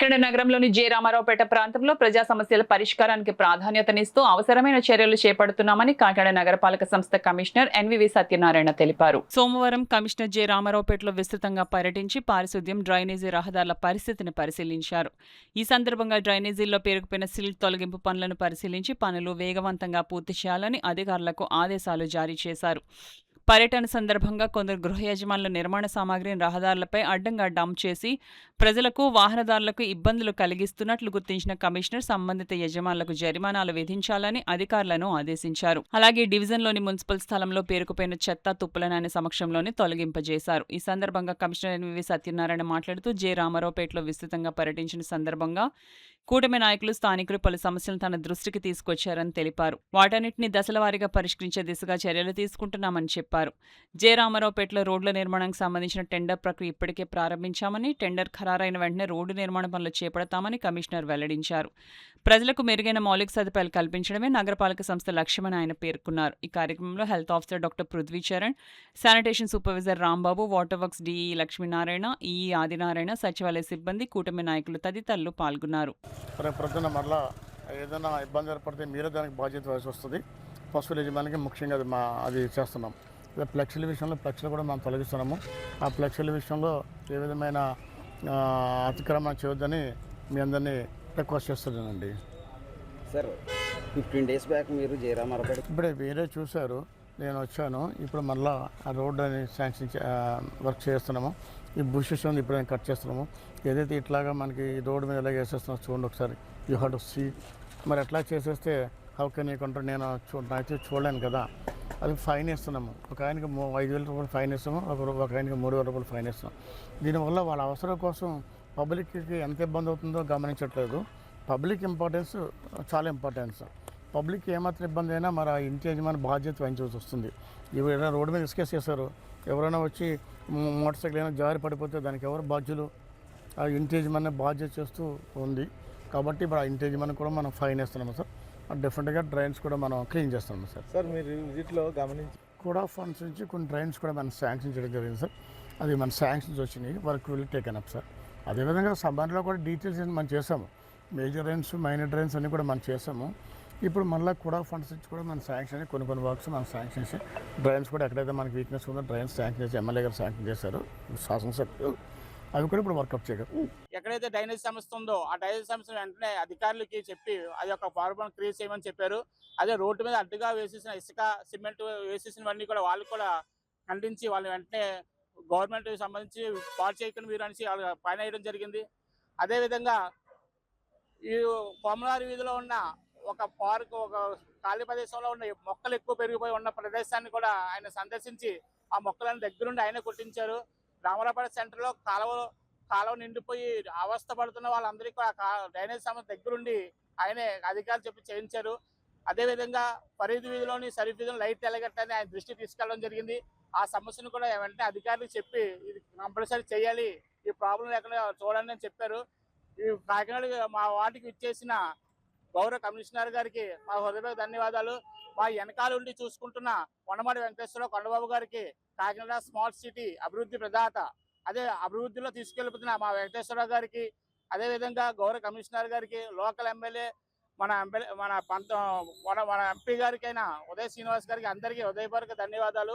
కాకినాడ నగరంలోని జె రామారావుపేట ప్రాంతంలో ప్రజా సమస్యల పరిష్కారానికి ప్రాధాన్యతనిస్తూ అవసరమైన చర్యలు చేపడుతున్నామని కాకినాడ నగరపాలక సంస్థ కమిషనర్ ఎన్వివి సత్యనారాయణ తెలిపారు. సోమవారం కమిషనర్ జె రామారావుపేటలో విస్తృతంగా పర్యటించి పారిశుద్ధ్యం, డ్రైనేజీ రహదారుల పరిస్థితిని పరిశీలించారు. ఈ సందర్భంగా డ్రైనేజీల్లో పేరుకుపోయిన సిల్ట్ తొలగింపు పనులను పరిశీలించి పనులు వేగవంతంగా పూర్తి చేయాలని అధికారులకు ఆదేశాలు జారీ చేశారు. పర్యటన సందర్భంగా కొందరు గృహ యజమానులు నిర్మాణ సామాగ్రిని రహదారులపై అడ్డంగా డంప్ చేసి ప్రజలకు, వాహనదారులకు ఇబ్బందులు కలిగిస్తున్నట్లు గుర్తించిన కమిషనర్ సంబంధిత యజమానులకు జరిమానాలు విధించాలని అధికారులను ఆదేశించారు. అలాగే డివిజన్లోని మున్సిపల్ స్థలంలో పేరుకుపోయిన చెత్త, తుప్పులను ఆయన సమక్షంలోనే తొలగింపజేశారు. ఈ సందర్భంగా కమిషనర్ ఎన్వివి సత్యనారాయణ మాట్లాడుతూ జె రామారావుపేటలో విస్తృతంగా పర్యటించిన సందర్భంగా కూటమి నాయకులు, స్థానికులు పలు సమస్యలను తన దృష్టికి తీసుకొచ్చారని తెలిపారు. వాటన్నిటిని దశలవారీగా పరిష్కరించే దిశగా చర్యలు తీసుకుంటున్నామని చెప్పారు. జె రామారావుపేటలో రోడ్ల నిర్మాణానికి సంబంధించిన టెండర్ ప్రక్రియ ఇప్పటికే ప్రారంభించామని, టెండర్ ఖరారైన వెంటనే రోడ్డు నిర్మాణ పనులు చేపడతామని కమిషనర్ వెల్లడించారు. ప్రజలకు మెరుగైన మౌలిక సదుపాయాలు కల్పించడమే నగరపాలక సంస్థ లక్ష్యమని ఆయన పేర్కొన్నారు. ఈ కార్యక్రమంలో health officer doctor Prithvi Charan, sanitation supervisor Rambabu, water works DE Lakshminarayana, EE Adinarayana, సచివాలయ సిబ్బంది, కూటమి నాయకులు తదితరులు పాల్గొన్నారు. ప్రొద్దున మళ్ళీ ఏదైనా ఇబ్బంది ఏర్పడితే మీరే దానికి బాధ్యత వహించి వస్తుంది. పశువుల యజమానికి ముఖ్యంగా అది చేస్తున్నాం. అదే ఫ్లెక్సీల విషయంలో ఫ్లెక్సీలు కూడా మనం తొలగిస్తున్నాము. ఆ ఫ్లెక్సీల విషయంలో ఏ విధమైన అతిక్రమణ చేయొద్దని మీ అందరినీ రిక్వెస్ట్ చేస్తున్నానండి. సార్ 15 days బ్యాక్ మీరు జె రామారావుపేట ఇప్పుడే వేరే చూశారు, నేను వచ్చాను. ఇప్పుడు మళ్ళీ ఆ రోడ్డు అని శాంక్షన్ వర్క్ చేస్తున్నాము. ఈ బుషెస్ ఉంది ఇప్పుడు కట్ చేస్తున్నాము. ఏదైతే ఇట్లాగా మనకి ఈ రోడ్డు మీద ఎలా వేసేస్తున్నాం చూడండి ఒకసారి. You have to see. మరి ఎట్లా చేసేస్తే హౌ కెన్ యూ కంట్రోల్? నేను అయితే చూడలేను కదా. అది ఫైన్ వేస్తున్నాము. ఒక ఆయనకి 5,000 రూపాయలు ఫైన్ వేస్తాము, ఒక ఆయనకి 3,000 రూపాయలు ఫైన్ వేస్తాం. దీనివల్ల వాళ్ళ అవసరం కోసం పబ్లిక్కి ఎంత ఇబ్బంది అవుతుందో గమనించట్లేదు. పబ్లిక్ ఇంపార్టెన్స్ చాలా ఇంపార్టెన్స్. పబ్లిక్ ఏమాత్రం ఇబ్బంది అయినా మరి ఆ ఇంటి యజమాని బాధ్యత వహించాల్సి వస్తుంది. ఎవరైనా రోడ్డు మీద డిస్కస్ చేశారు, ఎవరైనా వచ్చి మోటార్ సైకిల్ అయినా జారి పడిపోతే దానికి ఎవరు బాధ్యులు? ఆ ఇంటి యజమాని బాధ్యత చేస్తూ ఉంది. కాబట్టి ఇప్పుడు ఆ ఇంటి యజమాని కూడా మనం ఫైన్ వేస్తున్నాము సార్. డెఫినెట్గా డ్రైన్స్ కూడా మనం క్లీన్ చేస్తున్నాము సార్. సార్ మీరు విజిట్లో గమనించి కూడా ఫండ్స్ నుంచి కొన్ని డ్రైన్స్ కూడా మనం శాంక్షన్ చేయడం జరిగింది సార్. అది మన శాంక్షన్స్ వచ్చినాయి, work will taken up sir. అదేవిధంగా సమ్మర్లో కూడా డీటెయిల్స్ మనం చేసాము. మేజర్ డ్రైన్స్, మైనర్ డ్రైన్స్ అన్నీ కూడా మనం చేసాము. ఇప్పుడు మళ్ళీ కూడా ఫండ్స్ నుంచి కూడా మనం శాంక్షన్ కొన్ని వర్క్స్ మనం శాంక్షన్ చేసి డ్రైన్స్ కూడా ఎక్కడైతే మనకి వీక్నెస్ ఉందో డ్రైన్స్ శాంక్షన్ చేసి ఎమ్మెల్యే గారు శాంక్షన్ చేశారు, శాసనసభ్యులు. అవి కూడా ఇప్పుడు వర్కప్ చేయగలరు. ఎక్కడైతే డ్రైనేజ్ సమస్య ఉందో ఆ డ్రైనేజ్ సమస్య వెంటనే అధికారులకి చెప్పి అది ఒక ఫార్మల్ క్రియేట్ చేయమని చెప్పారు. అదే రోడ్డు మీద అడ్డుగా వేసేసిన ఇసుక, సిమెంట్ వేసేసినవన్నీ కూడా వాళ్ళు కూడా ఖండించి వాళ్ళు వెంటనే గవర్నమెంట్ సంబంధించి పాడు చేయకుండా మీరు అనేసి పైన వేయడం జరిగింది. అదేవిధంగా ఈ కొమలారి వీధిలో ఉన్న ఒక పార్క్, ఒక ఖాళీ ప్రదేశంలో ఉన్న మొక్కలు ఎక్కువ పెరిగిపోయి ఉన్న ప్రదేశాన్ని కూడా ఆయన సందర్శించి ఆ మొక్కలను దగ్గరుండి ఆయనే కొట్టించారు. రామారావుపేట సెంటర్లో కాలువ నిండిపోయి అవస్థ పడుతున్న వాళ్ళందరికీ కూడా డ్రైనేజ్ సమస్య దగ్గరుండి ఆయనే అధికారులు చెప్పి చేయించారు. అదేవిధంగా ఫరీద్ వీధిలోని సరీఫ్ వీధిలో లైట్ ఎలగట్టని ఆయన దృష్టి తీసుకెళ్ళడం జరిగింది. ఆ సమస్యను కూడా వెంటనే అధికారులకు చెప్పి ఇది కంపల్సరీ చేయాలి, ఈ ప్రాబ్లం లేకుండా చూడండి అని చెప్పారు. ఈ కాకినాడ మా వాటికి ఇచ్చేసిన గౌరవ కమిషనర్ గారికి మా హృదయపూర్వక ధన్యవాదాలు. మా వెనకాల ఉండి చూసుకుంటున్న కొండమాడి వెంకటేశ్వరరావు కొండబాబు గారికి, కాకినాడ స్మార్ట్ సిటీ అభివృద్ధి ప్రదాత, అదే అభివృద్ధిలో తీసుకెళ్తున్న మా వెంకటేశ్వరరావు గారికి, అదేవిధంగా గౌరవ కమిషనర్ గారికి, లోకల్ ఎమ్మెల్యే మన ఎంపీ గారికైనా ఉదయ్ శ్రీనివాస్ గారికి అందరికీ హృదయపూర్వక ధన్యవాదాలు.